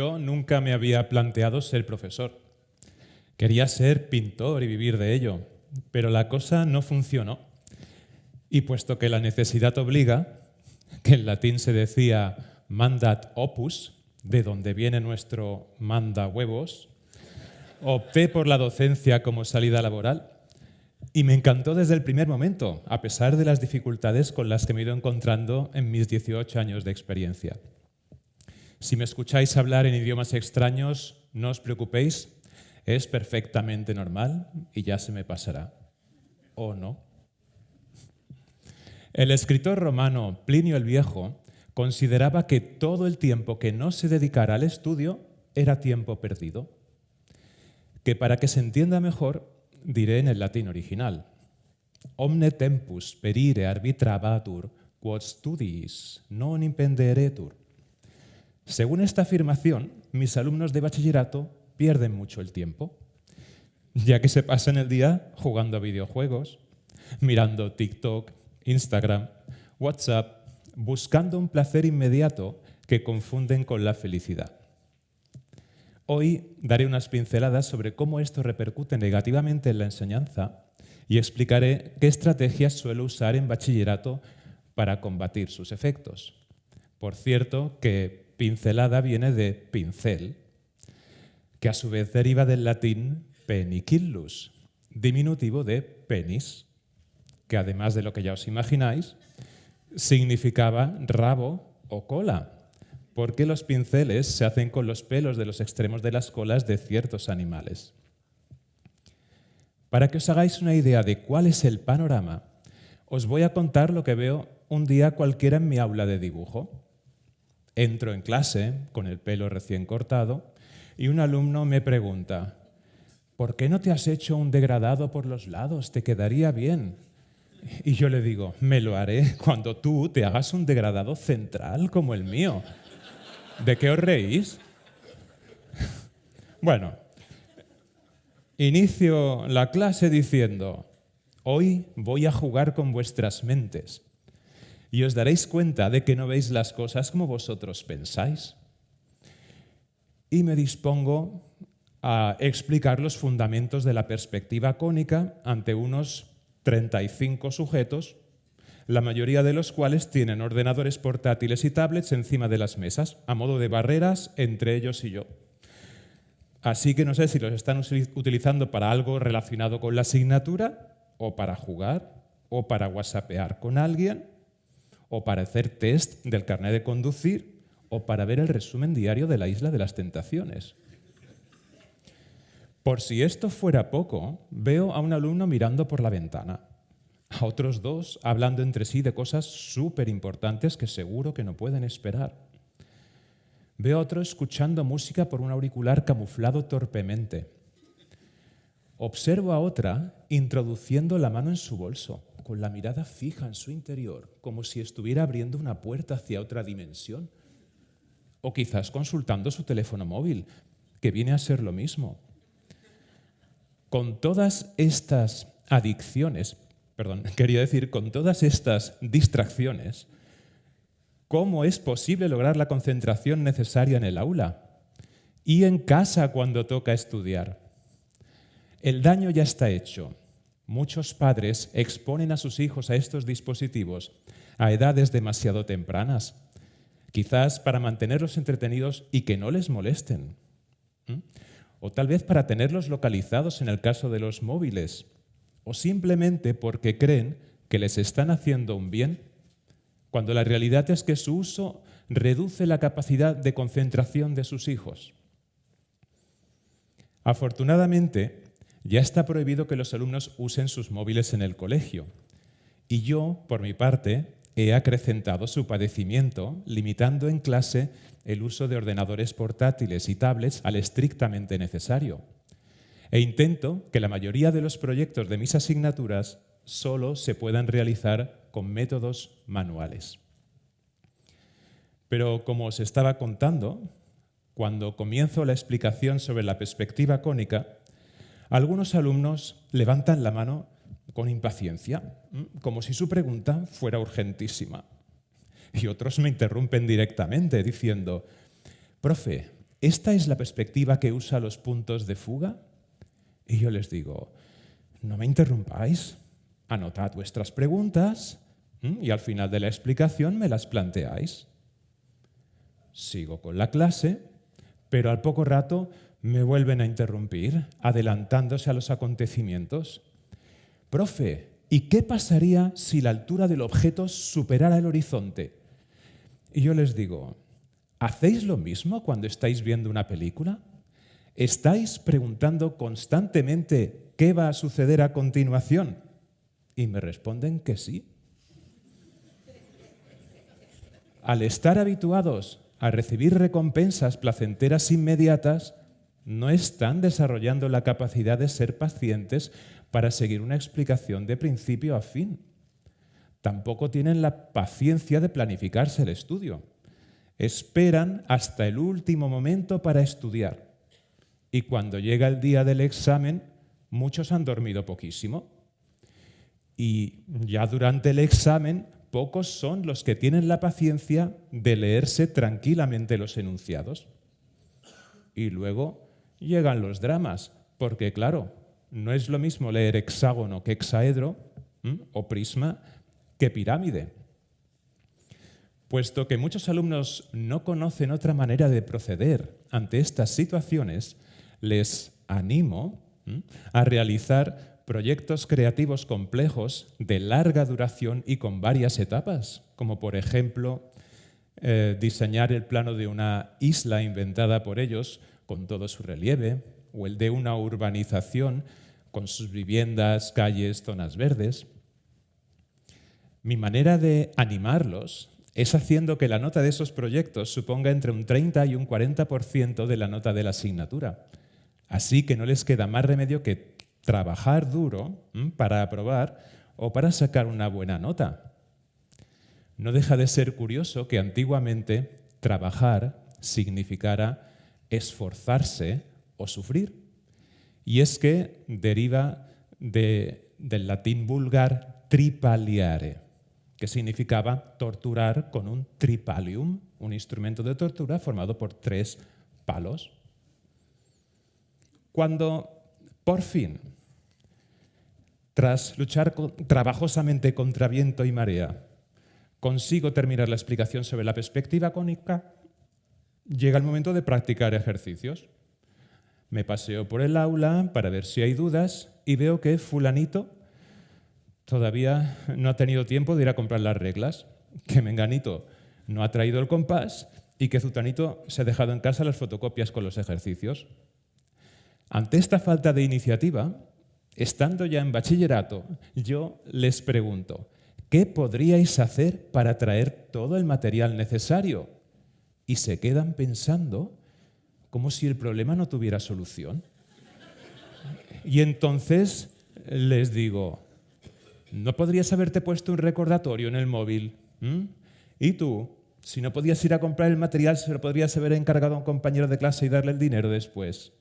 Yo nunca me había planteado ser profesor. Quería ser pintor y vivir de ello, pero la cosa no funcionó. Y puesto que la necesidad obliga, que en latín se decía mandat opus, de donde viene nuestro manda huevos, opté por la docencia como salida laboral y me encantó desde el primer momento, a pesar de las dificultades con las que me he ido encontrando en mis 18 años de experiencia. Si me escucháis hablar en idiomas extraños, no os preocupéis, es perfectamente normal y ya se me pasará. ¿O no? El escritor romano Plinio el Viejo consideraba que todo el tiempo que no se dedicara al estudio era tiempo perdido. Que para que se entienda mejor, diré en el latín original: omne tempus perire arbitrabatur, quod studiis non impenderetur. Según esta afirmación, mis alumnos de bachillerato pierden mucho el tiempo, ya que se pasan el día jugando a videojuegos, mirando TikTok, Instagram, WhatsApp, buscando un placer inmediato que confunden con la felicidad. Hoy daré unas pinceladas sobre cómo esto repercute negativamente en la enseñanza y explicaré qué estrategias suelo usar en bachillerato para combatir sus efectos. Por cierto, que pincelada viene de pincel, que a su vez deriva del latín penicillus, diminutivo de penis, que además de lo que ya os imagináis, significaba rabo o cola, porque los pinceles se hacen con los pelos de los extremos de las colas de ciertos animales. Para que os hagáis una idea de cuál es el panorama, os voy a contar lo que veo un día cualquiera en mi aula de dibujo. Entro en clase con el pelo recién cortado y un alumno me pregunta: ¿por qué no te has hecho un degradado por los lados? Te quedaría bien. Y yo le digo: me lo haré cuando tú te hagas un degradado central como el mío. ¿De qué os reís? Bueno, inicio la clase diciendo: hoy voy a jugar con vuestras mentes y os daréis cuenta de que no veis las cosas como vosotros pensáis. Y me dispongo a explicar los fundamentos de la perspectiva cónica ante unos 35 sujetos, la mayoría de los cuales tienen ordenadores portátiles y tablets encima de las mesas, a modo de barreras entre ellos y yo. Así que no sé si los están utilizando para algo relacionado con la asignatura, o para jugar, o para whatsappear con alguien, o para hacer test del carnet de conducir, o para ver el resumen diario de la Isla de las Tentaciones. Por si esto fuera poco, veo a un alumno mirando por la ventana, a otros dos hablando entre sí de cosas súper importantes que seguro que no pueden esperar. Veo a otro escuchando música por un auricular camuflado torpemente. Observo a otra introduciendo la mano en su bolso, con la mirada fija en su interior, como si estuviera abriendo una puerta hacia otra dimensión. O quizás consultando su teléfono móvil, que viene a ser lo mismo. Con todas estas con todas estas distracciones, ¿cómo es posible lograr la concentración necesaria en el aula? Y en casa cuando toca estudiar. El daño ya está hecho. Muchos padres exponen a sus hijos a estos dispositivos a edades demasiado tempranas, quizás para mantenerlos entretenidos y que no les molesten. O tal vez para tenerlos localizados en el caso de los móviles, o simplemente porque creen que les están haciendo un bien, cuando la realidad es que su uso reduce la capacidad de concentración de sus hijos. Afortunadamente, ya está prohibido que los alumnos usen sus móviles en el colegio, y yo, por mi parte, he acrecentado su padecimiento, limitando en clase el uso de ordenadores portátiles y tablets al estrictamente necesario. E intento que la mayoría de los proyectos de mis asignaturas solo se puedan realizar con métodos manuales. Pero como os estaba contando, cuando comienzo la explicación sobre la perspectiva cónica, algunos alumnos levantan la mano con impaciencia, como si su pregunta fuera urgentísima. Y otros me interrumpen directamente diciendo: profe, ¿esta es la perspectiva que usa los puntos de fuga? Y yo les digo, no me interrumpáis, anotad vuestras preguntas y al final de la explicación me las planteáis. Sigo con la clase, pero al poco rato me vuelven a interrumpir, adelantándose a los acontecimientos. Profe, ¿y qué pasaría si la altura del objeto superara el horizonte? Y yo les digo, ¿hacéis lo mismo cuando estáis viendo una película? ¿Estáis preguntando constantemente qué va a suceder a continuación? Y me responden que sí. Al estar habituados a recibir recompensas placenteras inmediatas, no están desarrollando la capacidad de ser pacientes para seguir una explicación de principio a fin. Tampoco tienen la paciencia de planificarse el estudio. Esperan hasta el último momento para estudiar. Y cuando llega el día del examen, muchos han dormido poquísimo. Y ya durante el examen, pocos son los que tienen la paciencia de leerse tranquilamente los enunciados. Y luego llegan los dramas, porque claro, no es lo mismo leer hexágono que hexaedro o prisma que pirámide. Puesto que muchos alumnos no conocen otra manera de proceder ante estas situaciones, les animo a realizar proyectos creativos complejos de larga duración y con varias etapas, como por ejemplo diseñar el plano de una isla inventada por ellos con todo su relieve, o el de una urbanización con sus viviendas, calles, zonas verdes. Mi manera de animarlos es haciendo que la nota de esos proyectos suponga entre un 30 y un 40% de la nota de la asignatura. Así que no les queda más remedio que trabajar duro para aprobar o para sacar una buena nota. No deja de ser curioso que antiguamente trabajar significara esforzarse o sufrir. Y es que deriva del latín vulgar tripaliare, que significaba torturar con un tripalium, un instrumento de tortura formado por 3 palos. Cuando, por fin, tras luchar trabajosamente contra viento y marea, consigo terminar la explicación sobre la perspectiva cónica, llega el momento de practicar ejercicios. Me paseo por el aula para ver si hay dudas y veo que fulanito todavía no ha tenido tiempo de ir a comprar las reglas, que menganito no ha traído el compás y que zutanito se ha dejado en casa las fotocopias con los ejercicios. Ante esta falta de iniciativa, estando ya en bachillerato, yo les pregunto, ¿qué podríais hacer para traer todo el material necesario? Y se quedan pensando como si el problema no tuviera solución. Y entonces les digo, ¿no podrías haberte puesto un recordatorio en el móvil? ¿Y tú? Si no podías ir a comprar el material, se lo podrías haber encargado a un compañero de clase y darle el dinero después.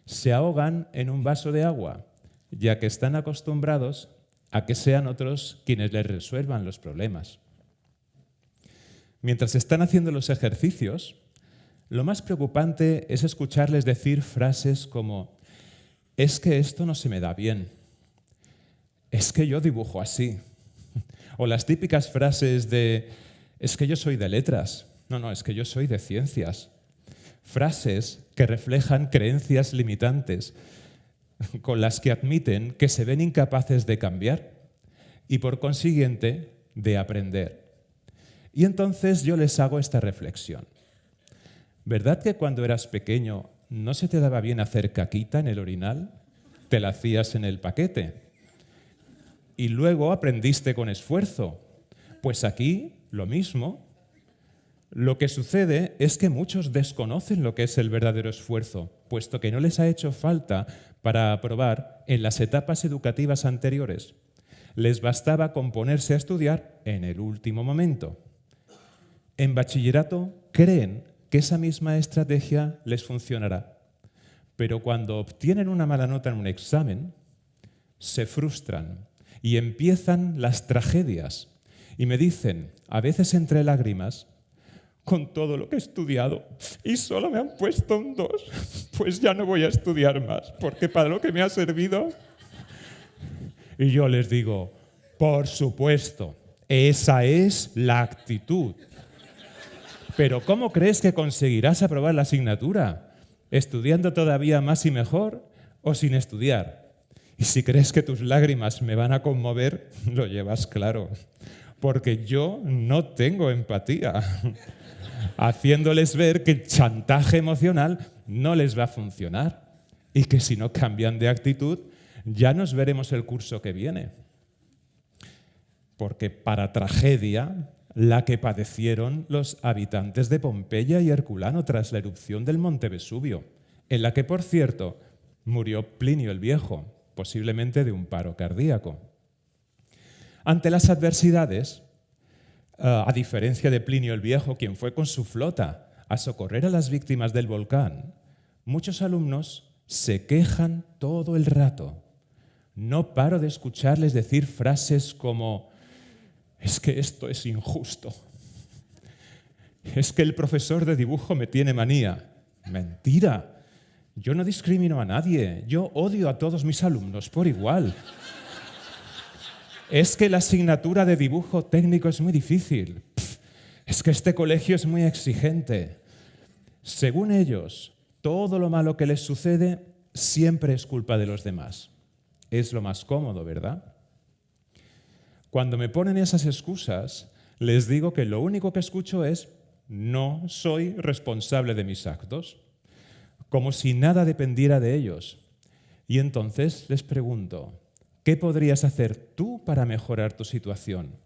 Se ahogan en un vaso de agua, ya que están acostumbrados a que sean otros quienes les resuelvan los problemas. Mientras están haciendo los ejercicios, lo más preocupante es escucharles decir frases como «es que esto no se me da bien», «es que yo dibujo así», o las típicas frases de «es que yo soy de letras», «no, es que yo soy de ciencias». Frases que reflejan creencias limitantes con las que admiten que se ven incapaces de cambiar y, por consiguiente, de aprender. Y entonces yo les hago esta reflexión. ¿Verdad que cuando eras pequeño no se te daba bien hacer caquita en el orinal? Te la hacías en el paquete. Y luego aprendiste con esfuerzo. Pues aquí lo mismo. Lo que sucede es que muchos desconocen lo que es el verdadero esfuerzo, puesto que no les ha hecho falta para aprobar en las etapas educativas anteriores. Les bastaba con ponerse a estudiar en el último momento. En bachillerato creen que esa misma estrategia les funcionará, pero cuando obtienen una mala nota en un examen, se frustran y empiezan las tragedias. Y me dicen, a veces entre lágrimas, con todo lo que he estudiado y solo me han puesto un 2, pues ya no voy a estudiar más, porque para lo que me ha servido... Y yo les digo, por supuesto, esa es la actitud. Pero ¿cómo crees que conseguirás aprobar la asignatura? ¿Estudiando todavía más y mejor o sin estudiar? Y si crees que tus lágrimas me van a conmover, lo llevas claro, porque yo no tengo empatía, haciéndoles ver que el chantaje emocional no les va a funcionar y que si no cambian de actitud, ya nos veremos el curso que viene. Porque para tragedia, la que padecieron los habitantes de Pompeya y Herculano tras la erupción del Monte Vesubio, en la que, por cierto, murió Plinio el Viejo, posiblemente de un paro cardíaco. Ante las adversidades, a diferencia de Plinio el Viejo, quien fue con su flota a socorrer a las víctimas del volcán, muchos alumnos se quejan todo el rato. No paro de escucharles decir frases como: es que esto es injusto. Es que el profesor de dibujo me tiene manía. Mentira. Yo no discrimino a nadie. Yo odio a todos mis alumnos por igual. Es que la asignatura de dibujo técnico es muy difícil. Es que este colegio es muy exigente. Según ellos, todo lo malo que les sucede siempre es culpa de los demás. Es lo más cómodo, ¿verdad? Cuando me ponen esas excusas, les digo que lo único que escucho es: no soy responsable de mis actos, como si nada dependiera de ellos. Y entonces les pregunto: ¿qué podrías hacer tú para mejorar tu situación?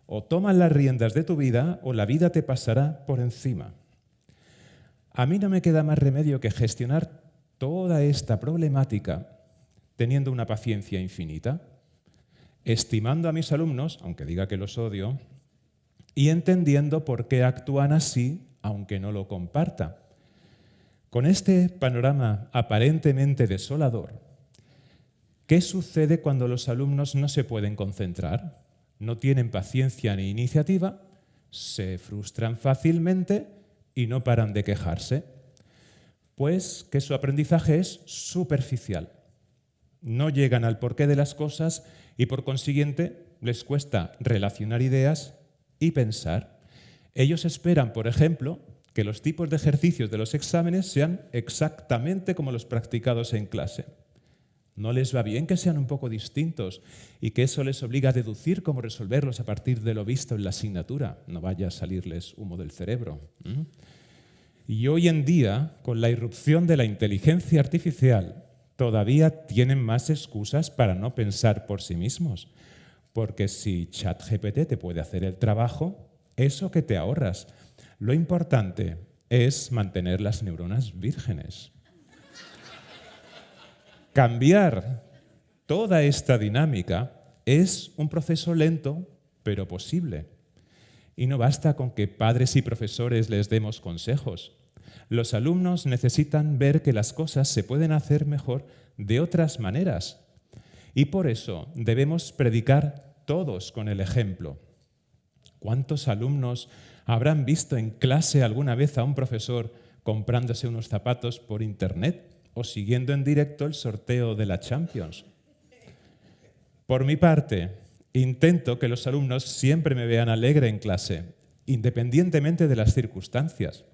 O tomas las riendas de tu vida o la vida te pasará por encima. A mí no me queda más remedio que gestionar toda esta problemática teniendo una paciencia infinita, estimando a mis alumnos, aunque diga que los odio, y entendiendo por qué actúan así, aunque no lo comparta. Con este panorama aparentemente desolador, ¿qué sucede cuando los alumnos no se pueden concentrar? No tienen paciencia ni iniciativa, se frustran fácilmente y no paran de quejarse. Pues que su aprendizaje es superficial. No llegan al porqué de las cosas y por consiguiente les cuesta relacionar ideas y pensar. Ellos esperan, por ejemplo, que los tipos de ejercicios de los exámenes sean exactamente como los practicados en clase. No les va bien que sean un poco distintos y que eso les obliga a deducir cómo resolverlos a partir de lo visto en la asignatura. No vaya a salirles humo del cerebro. Y hoy en día, con la irrupción de la inteligencia artificial, todavía tienen más excusas para no pensar por sí mismos. Porque si ChatGPT te puede hacer el trabajo, eso que te ahorras. Lo importante es mantener las neuronas vírgenes. Cambiar toda esta dinámica es un proceso lento, pero posible. Y no basta con que padres y profesores les demos consejos. Los alumnos necesitan ver que las cosas se pueden hacer mejor de otras maneras. Y por eso debemos predicar todos con el ejemplo. ¿Cuántos alumnos habrán visto en clase alguna vez a un profesor comprándose unos zapatos por internet o siguiendo en directo el sorteo de la Champions? Por mi parte, intento que los alumnos siempre me vean alegre en clase, independientemente de las circunstancias.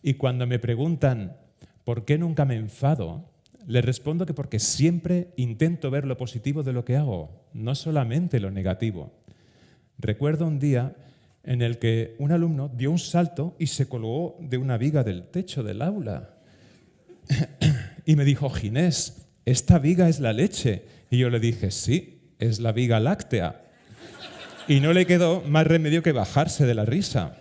Y cuando me preguntan por qué nunca me enfado, les respondo que porque siempre intento ver lo positivo de lo que hago, no solamente lo negativo. Recuerdo un día en el que un alumno dio un salto y se colgó de una viga del techo del aula. Y me dijo: Ginés, esta viga es la leche. Y yo le dije: sí, es la viga láctea. Y no le quedó más remedio que bajarse de la risa.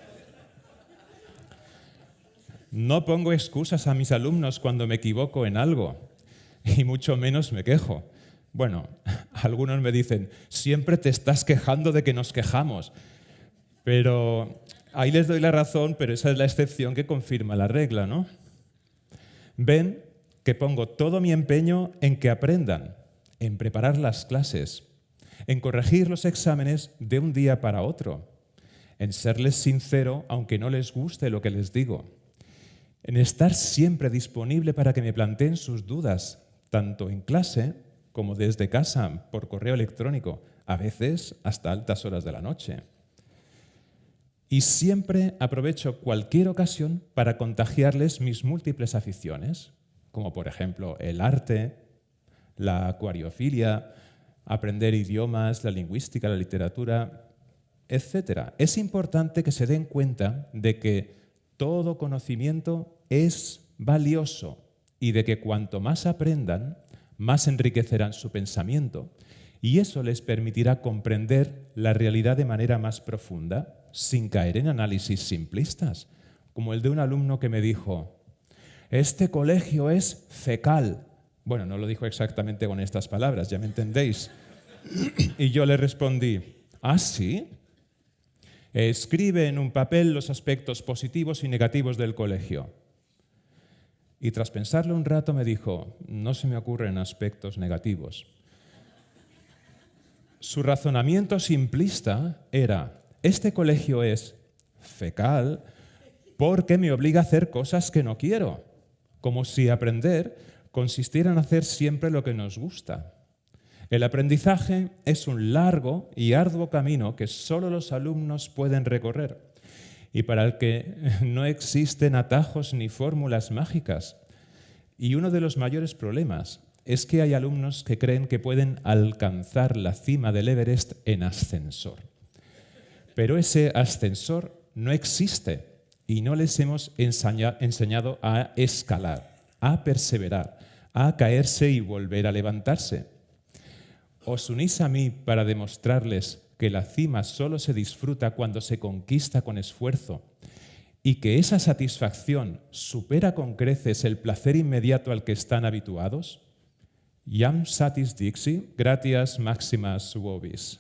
No pongo excusas a mis alumnos cuando me equivoco en algo, y mucho menos me quejo. Bueno, algunos me dicen: siempre te estás quejando de que nos quejamos. Pero ahí les doy la razón, pero esa es la excepción que confirma la regla, ¿no? Ven que pongo todo mi empeño en que aprendan, en preparar las clases, en corregir los exámenes de un día para otro, en serles sincero aunque no les guste lo que les digo, en estar siempre disponible para que me planteen sus dudas, tanto en clase como desde casa, por correo electrónico, a veces hasta altas horas de la noche. Y siempre aprovecho cualquier ocasión para contagiarles mis múltiples aficiones, como por ejemplo el arte, la acuariofilia, aprender idiomas, la lingüística, la literatura, etc. Es importante que se den cuenta de que todo conocimiento es valioso y de que cuanto más aprendan, más enriquecerán su pensamiento y eso les permitirá comprender la realidad de manera más profunda, sin caer en análisis simplistas, como el de un alumno que me dijo: «Este colegio es fecal». Bueno, no lo dijo exactamente con estas palabras, ya me entendéis. Y yo le respondí: «¿Ah, sí? Escribe en un papel los aspectos positivos y negativos del colegio». Y tras pensarlo un rato me dijo: «No se me ocurren aspectos negativos». Su razonamiento simplista era: este colegio es fecal porque me obliga a hacer cosas que no quiero, como si aprender consistiera en hacer siempre lo que nos gusta. El aprendizaje es un largo y arduo camino que solo los alumnos pueden recorrer y para el que no existen atajos ni fórmulas mágicas. Y uno de los mayores problemas es que hay alumnos que creen que pueden alcanzar la cima del Everest en ascensor. Pero ese ascensor no existe y no les hemos enseñado a escalar, a perseverar, a caerse y volver a levantarse. ¿Os unís a mí para demostrarles que la cima solo se disfruta cuando se conquista con esfuerzo y que esa satisfacción supera con creces el placer inmediato al que están habituados? Jam satis dixi, gratias maximas vobis.